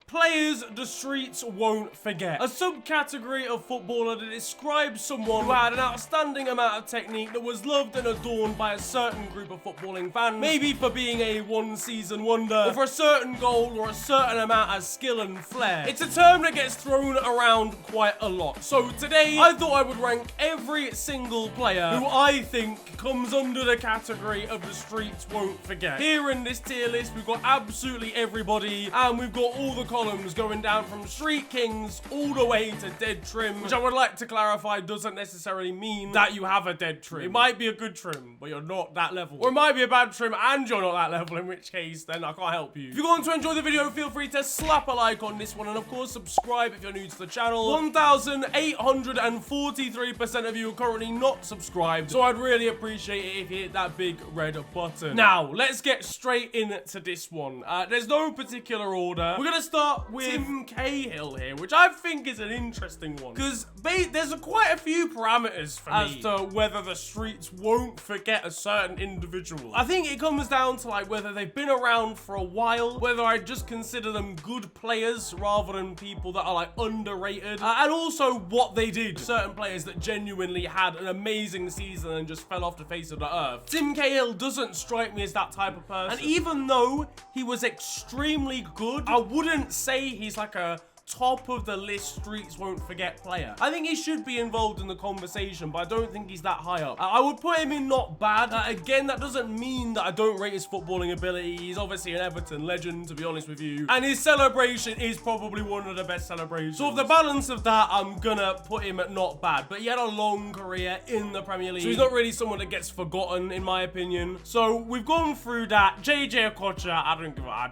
Players the streets won't forget. A subcategory of footballer that describes someone who had an outstanding amount of technique that was loved and adorned by a certain group of footballing fans, maybe for being a one-season wonder, or for a certain goal or a certain amount of skill and flair. It's a term that gets thrown around quite a lot. So today, I thought I would rank every single player who I think comes under the category of the streets won't forget. Here in this tier list, we've got absolutely everybody, and we've got all the columns going down from Street Kings all the way to dead trim, which I would like to clarify doesn't necessarily mean that you have a dead trim. It might be a good trim, but you're not that level. Or it might be a bad trim and you're not that level, in which case, then I can't help you. If you're going to enjoy the video, feel free to slap a like on this one, and of course, subscribe if you're new to the channel. 1,843% of you are currently not subscribed, so I'd really appreciate it if you hit that big red button. Now, let's get straight into this one. There's no particular order. We're gonna start with Tim Cahill here, which I think is an interesting one, because there's quite a few parameters for me as to whether the streets won't forget a certain individual. I think it comes down to like whether they've been around for a while, whether I just consider them good players rather than people that are like underrated, and also what they did. Certain players that genuinely had an amazing season and just fell off the face of the earth. Tim Cahill doesn't strike me as that type of person, and even though he was extremely good, I wouldn't say he's like a top of the list streets won't forget player. I think he should be involved in the conversation, but I don't think he's that high up. I would put him in not bad. Again, that doesn't mean that I don't rate his footballing ability. He's obviously an Everton legend, to be honest with you, and his celebration is probably one of the best celebrations. So, with the balance of that, I'm gonna put him at not bad, but he had a long career in the Premier League, so he's not really someone that gets forgotten, in my opinion. So we've gone through that. JJ Okocha, I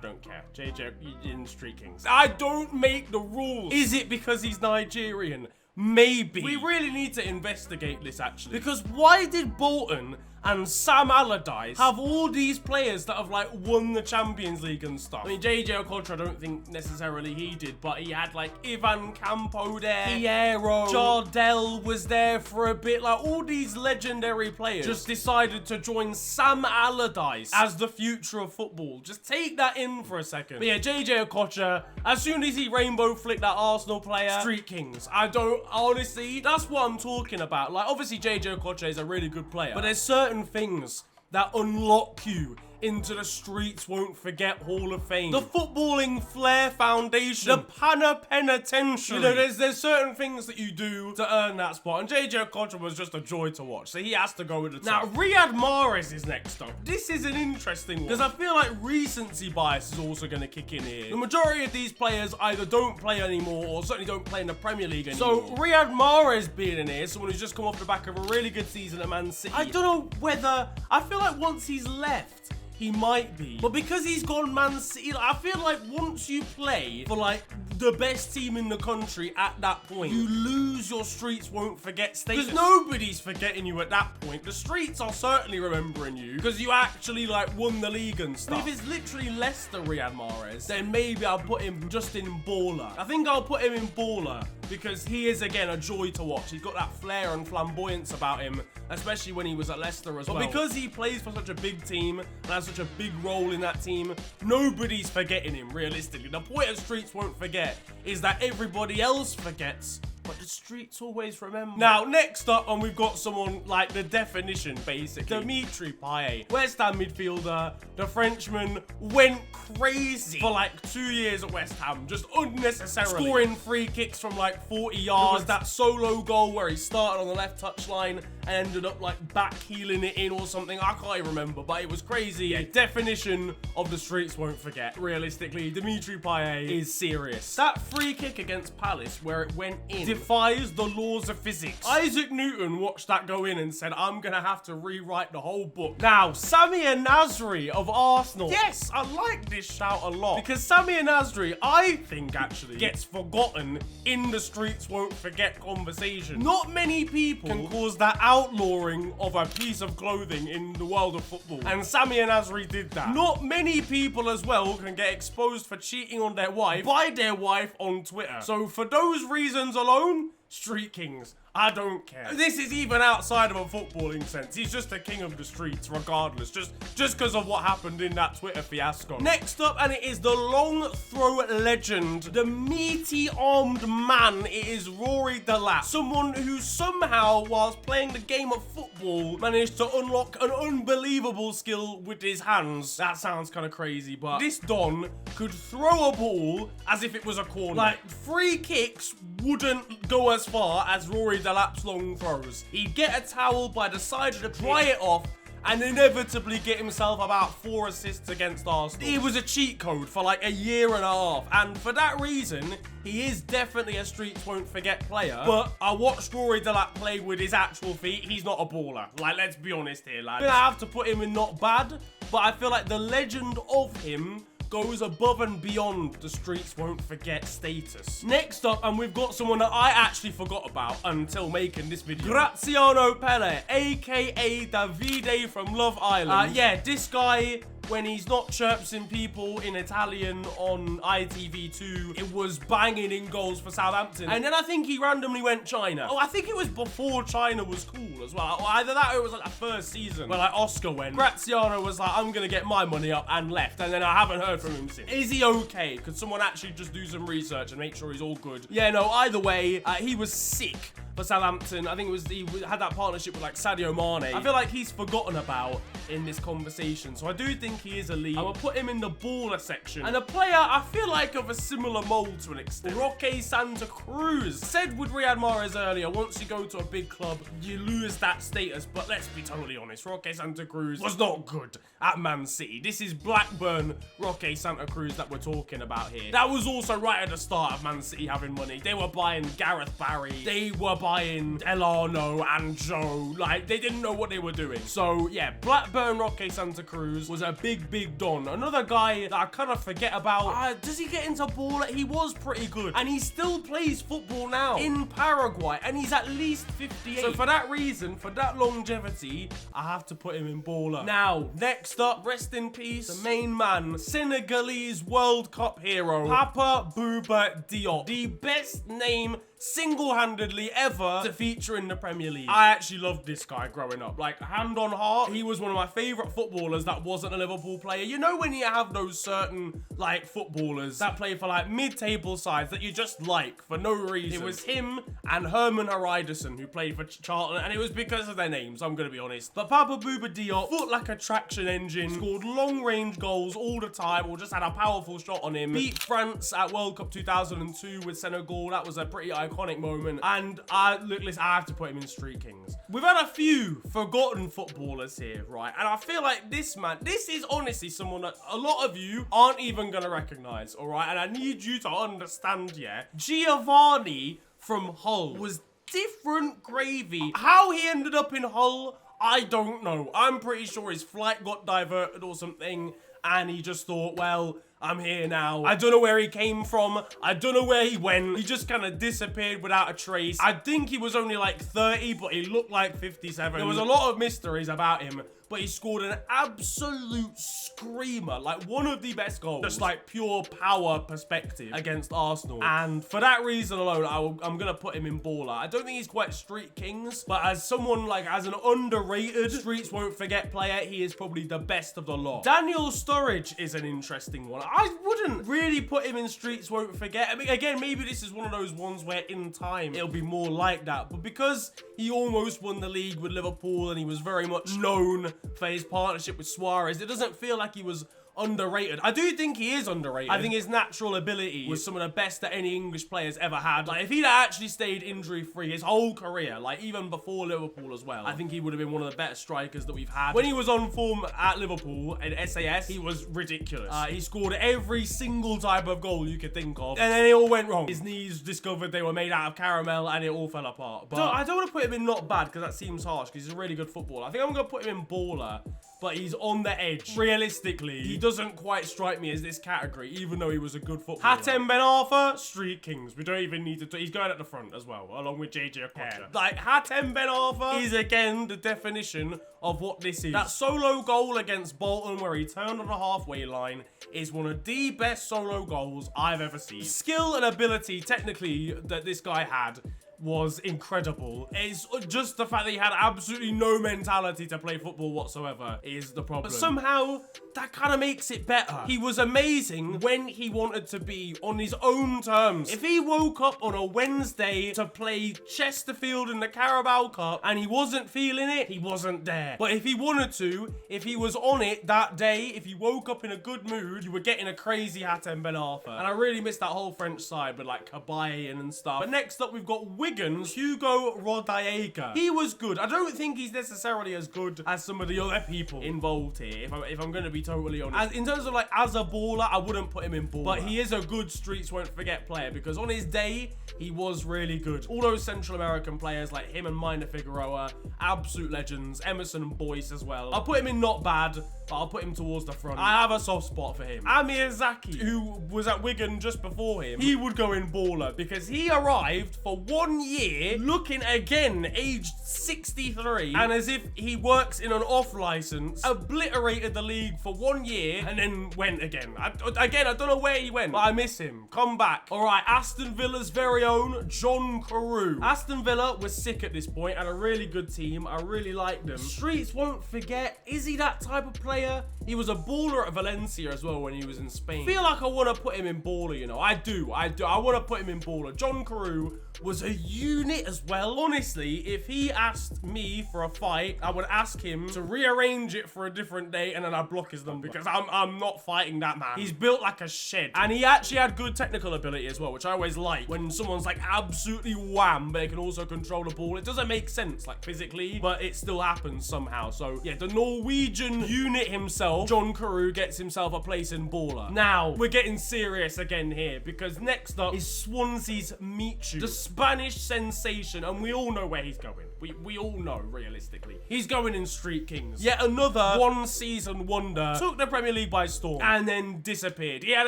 don't care. JJ in Street Kings. I don't make the rules. Is it because he's Nigerian? Maybe. We really need to investigate this, actually, because why did Bolton and Sam Allardyce have all these players that have like won the Champions League and stuff? I mean, JJ Okocha, I don't think necessarily he did, but he had like Ivan Campo there, Piero, Jardel was there for a bit. Like all these legendary players just decided to join Sam Allardyce as the future of football. Just take that in for a second. But yeah, JJ Okocha, as soon as he rainbow flicked that Arsenal player, Street Kings. I don't, honestly, that's what I'm talking about. Like obviously JJ Okocha is a really good player, but there's certain things that unlock you into the streets won't forget Hall of Fame, the Footballing Flair Foundation, the Pana Penitentiary. You know, there's certain things that you do to earn that spot, and JJ Okocha was just a joy to watch, so he has to go with the top. Now, Riyad Mahrez is next up. This is an interesting one, because I feel like recency bias is also going to kick in here. The majority of these players either don't play anymore, or certainly don't play in the Premier League anymore. So, Riyad Mahrez being in here, someone who's just come off the back of a really good season at Man City. I don't know whether, I feel like once he's left, he might be. But because he's gone Man City, I feel like once you play for like the best team in the country at that point, you lose your streets won't forget status. Because nobody's forgetting you at that point. The streets are certainly remembering you because you actually like won the league and stuff. But if it's literally Leicester Riyad Mahrez, then maybe I'll put him just in baller. I think I'll put him in baller because he is, again, a joy to watch. He's got that flair and flamboyance about him, especially when he was at Leicester as well. But because he plays for such a big team and has such a big role in that team, nobody's forgetting him, realistically. The point of streets won't forget is that everybody else forgets, but the streets always remember. Now, next up, and we've got someone like the definition, basically. Dimitri Payet, West Ham midfielder. The Frenchman went crazy for like 2 years at West Ham, just unnecessarily. Scoring free kicks from like 40 yards. There was that solo goal where he started on the left touchline and ended up like back heeling it in or something. I can't even remember, but it was crazy. Yeah, definition of the streets won't forget. Realistically, Dimitri Payet is serious. That free kick against Palace where it went in defies the laws of physics. Isaac Newton watched that go in and said, I'm gonna have to rewrite the whole book. Now, Samir Nasri of Arsenal. Yes, I like this shout a lot because Samir Nasri, I think, actually gets forgotten in the streets won't forget conversation. Not many people can cause that outlawing of a piece of clothing in the world of football, and Samir Nasri did that. Not many people as well can get exposed for cheating on their wife by their wife on Twitter. So for those reasons alone, Street Kings. I don't care. This is even outside of a footballing sense. He's just a king of the streets regardless. Just because of what happened in that Twitter fiasco. Next up, and it is the long throw legend, the meaty armed man. It is Rory Delap. Someone who somehow, whilst playing the game of football, managed to unlock an unbelievable skill with his hands. That sounds kind of crazy, but this Don could throw a ball as if it was a corner. Like, free kicks wouldn't go as far as Rory Delap's long throws. He'd get a towel by the side of the dry it off and inevitably get himself about 4 assists against Arsenal. It was a cheat code for like a year and a half, and for that reason, he is definitely a streets won't forget player. But I watched Rory Delap play with his actual feet. He's not a baller. Like, let's be honest here, lads. I'm gonna have to put him in not bad, but I feel like the legend of him goes above and beyond the streets won't forget status. Next up, and we've got someone that I actually forgot about until making this video. Graziano Pelle, aka Davide from Love Island. Yeah, this guy, when he's not chirpsing people in Italian on ITV2, it was banging in goals for Southampton. And then I think he randomly went China. Oh, I think it was before China was cool as well. Or either that or it was like the first season where like Oscar went. Graziano was like, I'm gonna get my money up, and left. And then I haven't heard from him since. Is he okay? Could someone actually just do some research and make sure he's all good? Yeah, no, either way, he was sick for Southampton. I think it was he had that partnership with like Sadio Mane. I feel like he's forgotten about in this conversation, so I do think he is elite. I will put him in the baller section. And a player I feel like of a similar mold to an extent, Roque Santa Cruz. Said with Riyad Mahrez earlier, once you go to a big club, you lose that status. But let's be totally honest, Roque Santa Cruz was not good at Man City. This is Blackburn Roque Santa Cruz that we're talking about here. That was also right at the start of Man City having money. They were buying Gareth Barry. They were buying Elano and Joe. Like, they didn't know what they were doing. So yeah, Blackburn Roque Santa Cruz was a big don. Another guy that I kind of forget about. Does he get into baller? He was pretty good, and he still plays football now in Paraguay, and he's at least 58. So for that reason, for that longevity, I have to put him in baller. Now, next up, rest in peace, the main man, Senegalese World Cup hero, Papa Bouba Diop. The best name single-handedly ever to feature in the Premier League. I actually loved this guy growing up. Like, hand on heart, he was one of my favorite footballers that wasn't a Liverpool player. You know when you have those certain, like, footballers that play for, like, mid-table sides that you just like for no reason? It was him and Herman Hreiderson who played for Charlton, and it was because of their names, I'm gonna be honest. But Papa Bouba Diop, foot like a traction engine, scored long-range goals all the time, or just had a powerful shot on him. Beat France at World Cup 2002 with Senegal. That was a pretty iconic moment. And look, listen, I have to put him in Street Kings. We've had a few forgotten footballers here, right? And I feel like this man, this is honestly someone that a lot of you aren't even gonna recognize, all right? And I need you to understand, yeah? Giovanni from Hull was different gravy. How he ended up in Hull, I don't know. I'm pretty sure his flight got diverted or something, and he just thought, well, I'm here now. I don't know where he came from. I don't know where he went. He just kind of disappeared without a trace. I think he was only like 30, but he looked like 57. There was a lot of mysteries about him, but he scored an absolute screamer, like one of the best goals, just like pure power perspective against Arsenal. And for that reason alone, I'm gonna put him in baller. I don't think he's quite Street Kings, but as someone like, as an underrated streets won't forget player, he is probably the best of the lot. Daniel Sturridge is an interesting one. I wouldn't really put him in streets won't forget. I mean, again, maybe this is one of those ones where in time it'll be more like that, but because he almost won the league with Liverpool and he was very much known for his partnership with Suarez, it doesn't feel like he was underrated. I do think he is underrated. I think his natural ability was some of the best that any English players ever had. Like, if he'd actually stayed injury-free his whole career, like even before Liverpool as well, I think he would have been one of the better strikers that we've had. When he was on form at Liverpool in SAS, he was ridiculous. He scored every single type of goal you could think of, and then it all went wrong. His knees discovered they were made out of caramel, and it all fell apart. But I don't want to put him in not bad, because that seems harsh, because he's a really good footballer. I think I'm going to put him in baller, but he's on the edge. Realistically, he doesn't quite strike me as this category, even though he was a good footballer. Hatem Ben Arfa, Street Kings. We don't even need to. He's going at the front as well, along with JJ Okocha. Like, Hatem Ben Arfa is again the definition of what this is. That solo goal against Bolton, where he turned on the halfway line, is one of the best solo goals I've ever seen. Skill and ability, technically, that this guy had was incredible. It's just the fact that he had absolutely no mentality to play football whatsoever is the problem. But somehow, that kind of makes it better. He was amazing when he wanted to be on his own terms. If he woke up on a Wednesday to play Chesterfield in the Carabao Cup and he wasn't feeling it, he wasn't there. But if he wanted to, if he was on it that day, if he woke up in a good mood, you were getting a crazy Hatem Ben Arfa. And I really miss that whole French side with like Cahill and stuff. But next up, we've got Wigan's Hugo Rodallega. He was good. I don't think he's necessarily as good as some of the other people involved here, if I'm going to be totally honest. In terms of like as a baller, I wouldn't put him in baller. But he is a good streets won't forget player because on his day, he was really good. All those Central American players like him and Minor Figueroa, absolute legends. Emerson and Boyce as well. I'll put him in not bad, but I'll put him towards the front. I have a soft spot for him. Amir Zaki, who was at Wigan just before him, he would go in baller because he arrived for 1 year looking again aged 63 and as if he works in an off license, obliterated the league for 1 year and then went again. I don't know where he went, but I miss him. Come back. All right, Aston Villa's very own John Carew. Aston Villa was sick at this point and a really good team. I really liked them. Streets won't forget. Is he that type of player? He was a baller at Valencia as well when he was in Spain. I feel like I want to put him in baller, you know. I do. I want to put him in baller. John Carew was a unit as well. Honestly, if he asked me for a fight, I would ask him to rearrange it for a different day and then I'd block his number because I'm not fighting that man. He's built like a shed. And he actually had good technical ability as well, which I always like. When someone's like absolutely wham, but they can also control the ball. It doesn't make sense like physically, but it still happens somehow. So yeah, the Norwegian unit himself, John Carew, gets himself a place in baller. Now, we're getting serious again here because next up is Swansea's Michu, the Spanish sensation, and we all know where he's going. We all know, realistically. He's going in Street Kings. Yet another one-season wonder. Took the Premier League by storm and then disappeared. He had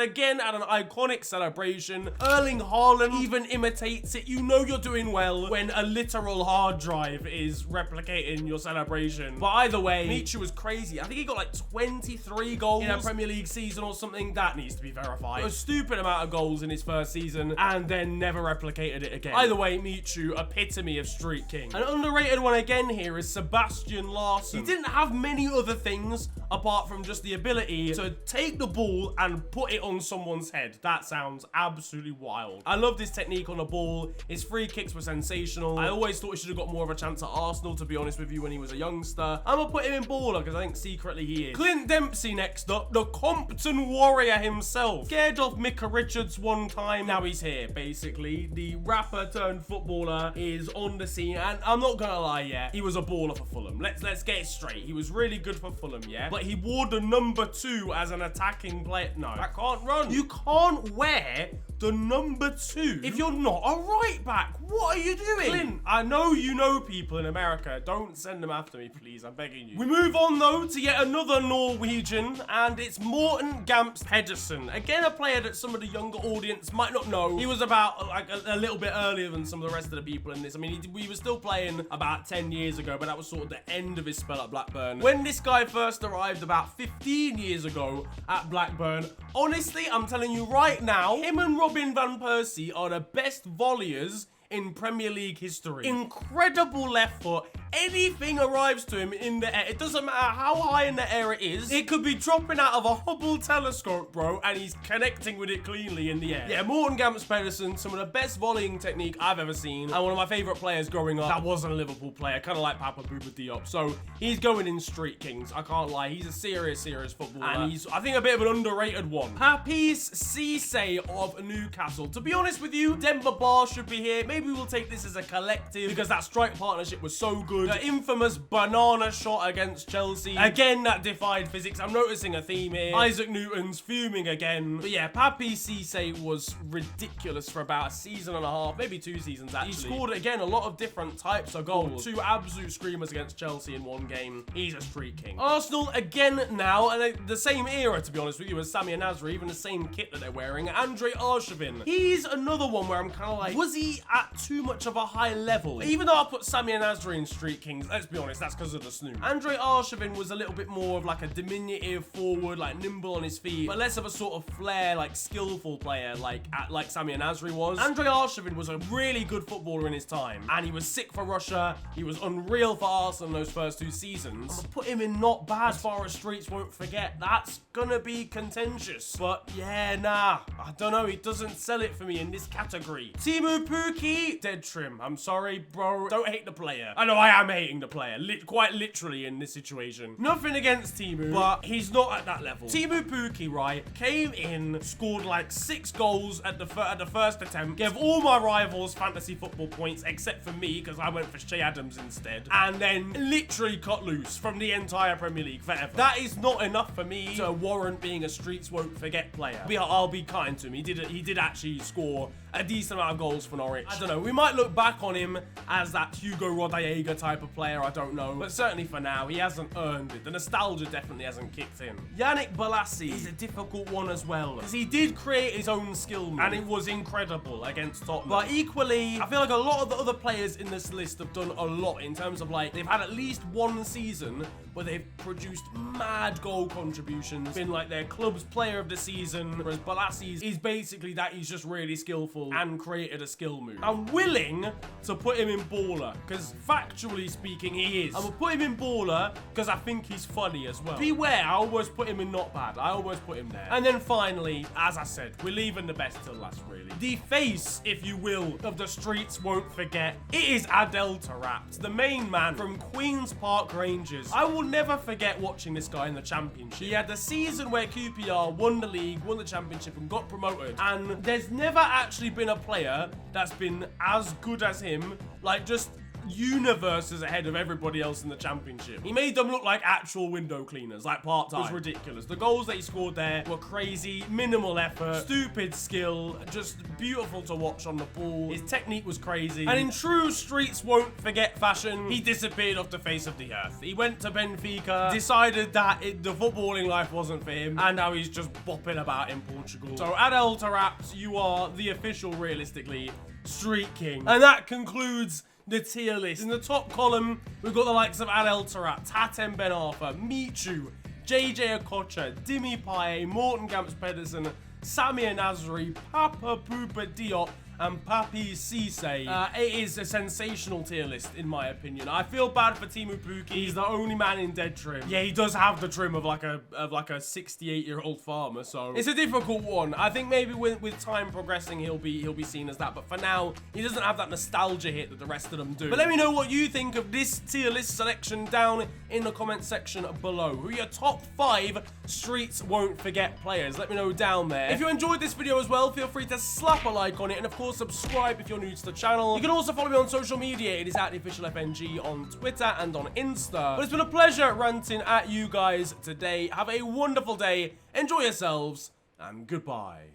an iconic celebration. Erling Haaland even imitates it. You know you're doing well when a literal hard drive is replicating your celebration. But either way, Michu was crazy. I think he got like 23 goals in a Premier League season or something. That needs to be verified. A stupid amount of goals in his first season and then never replicated it again. Either way, Michu, epitome of Street King. An underrated one again here is Sebastian Larsson. He didn't have many other things apart from just the ability to take the ball and put it on someone's head. That sounds absolutely wild. I love this technique on the ball. His free kicks were sensational. I always thought he should have got more of a chance at Arsenal, to be honest with you, when he was a youngster. I'm gonna put him in baller because I think secretly he is. Clint Dempsey next up, the Compton Warrior himself. Scared off Micah Richards one time. Now he's here, basically. The rapper turned footballer is on the scene, and I'm not gonna lie, yeah, he was a baller for Fulham. Let's get it straight. He was really good for Fulham, yeah, but he wore the number 2 as an attacking player. No, that can't run. You can't wear the number 2 if you're not a right back. What are you doing? Clint, I know you know people in America. Don't send them after me, please. I'm begging you. We move on, though, to yet another Norwegian, and it's Morten Gamst Pedersen. Again, a player that some of the younger audience might not know. He was about like a little bit earlier than some of the rest of the people in this. I mean, we were still playing about 10 years ago, but that was sort of the end of his spell at Blackburn. When this guy first arrived about 15 years ago at Blackburn, honestly, I'm telling you right now, him and Robin van Persie are the best volleyers in Premier League history. Incredible left foot. Anything arrives to him in the air. It doesn't matter how high in the air it is. It could be dropping out of a Hubble telescope, bro, and he's connecting with it cleanly in the air. Yeah, Morten Gamst Pedersen, some of the best volleying technique I've ever seen, and one of my favorite players growing up. That wasn't a Liverpool player, kind of like Papa Bouba Diop. So he's going in Street Kings. I can't lie. He's a serious footballer, and he's, I think, a bit of an underrated one. Papis Cisse of Newcastle. To be honest with you, Denver Bar should be here. Maybe we'll take this as a collective because that strike partnership was so good. The infamous banana shot against Chelsea. Again, that defied physics. I'm noticing a theme here. Isaac Newton's fuming again. But yeah, Papi Cisse was ridiculous for about a season and a half, maybe 2 seasons actually. He scored, again, a lot of different types of goals. 2 absolute screamers against Chelsea in 1 game. He's a Street King. Arsenal again now, and the same era, to be honest with you, as Samir Nasri, even the same kit that they're wearing. Andre Arshavin. He's another one where I'm kind of like, was he at at too much of a high level. Even though I put Sami Nasri in Street Kings, let's be honest, that's because of the snoot. Andre Arshavin was a little bit more of like a diminutive forward, like nimble on his feet, but less of a sort of flair, like skillful player, like Sami Nasri was. Andre Arshavin was a really good footballer in his time, and he was sick for Russia. He was unreal for Arsenal in those first 2 seasons. I'm gonna put him in not bad as far as Streets won't forget. That's gonna be contentious, but yeah, nah, I don't know. He doesn't sell it for me in this category. Teemu Pukki, dead trim. I'm sorry, bro. Don't hate the player. I know I am hating the player, quite literally in this situation. Nothing against Teemu, but he's not at that level. Teemu Pukki, right, came in, scored like 6 goals at the first attempt, gave all my rivals fantasy football points except for me because I went for Shea Adams instead, and then literally cut loose from the entire Premier League forever. That is not enough for me to warrant being a Streets won't forget player. I'll be kind to him. He did actually score a decent amount of goals for Norwich. I don't know. We might look back on him as that Hugo Rodallega type of player. I don't know. But certainly for now, he hasn't earned it. The nostalgia definitely hasn't kicked in. Yannick Bolasie is a difficult one as well, because he did create his own skill move, and it was incredible against Tottenham. But equally, I feel like a lot of the other players in this list have done a lot in terms of like, they've had at least 1 season where they've produced mad goal contributions, been like their club's player of the season, whereas Bolasie's is basically that he's just really skillful and created a skill move. I'm willing to put him in baller, because factually speaking, he is. I'm gonna put him in baller because I think he's funny as well. Beware, I always put him in not bad. I always put him there. And then finally, as I said, we're leaving the best till last, really. The face, if you will, of the Streets won't forget. It is Adel Taarabt, the main man from Queen's Park Rangers. I will never forget watching this guy in the Championship. He had the season where QPR won the league, won the Championship, and got promoted. And there's never actually been a player that's been as good as him, like just universes ahead of everybody else in the Championship. He made them look like actual window cleaners, like part-time. It was ridiculous. The goals that he scored there were crazy, minimal effort, stupid skill, just beautiful to watch on the ball. His technique was crazy. And in true Streets won't forget fashion, he disappeared off the face of the earth. He went to Benfica, decided that the footballing life wasn't for him, and now he's just bopping about in Portugal. So Adel Taarabt, you are the official, realistically, Street King. And that concludes the tier list. In the top column, we've got the likes of Adel Taarabt, Hatem Ben Arfa, Michu, JJ Okocha, Dimitri Payet, Morten Gamps Pedersen, Sami Nasri, Papa Poopa Diop, and Papi Cisse. It is a sensational tier list, in my opinion. I feel bad for Teemu Pukki. He's the only man in dead trim. Yeah, he does have the trim of like a 68-year-old farmer, so it's a difficult one. I think maybe with time progressing, he'll be seen as that. But for now, he doesn't have that nostalgia hit that the rest of them do. But let me know what you think of this tier list selection down in the comment section below. Who are your top 5 Streets won't forget players? Let me know down there. If you enjoyed this video as well, feel free to slap a like on it, and of course, subscribe if you're new to the channel. You can also follow me on social media. It is at @theofficialfng on Twitter and on Insta. But it's been a pleasure ranting at you guys today. Have a wonderful day. Enjoy yourselves, and goodbye.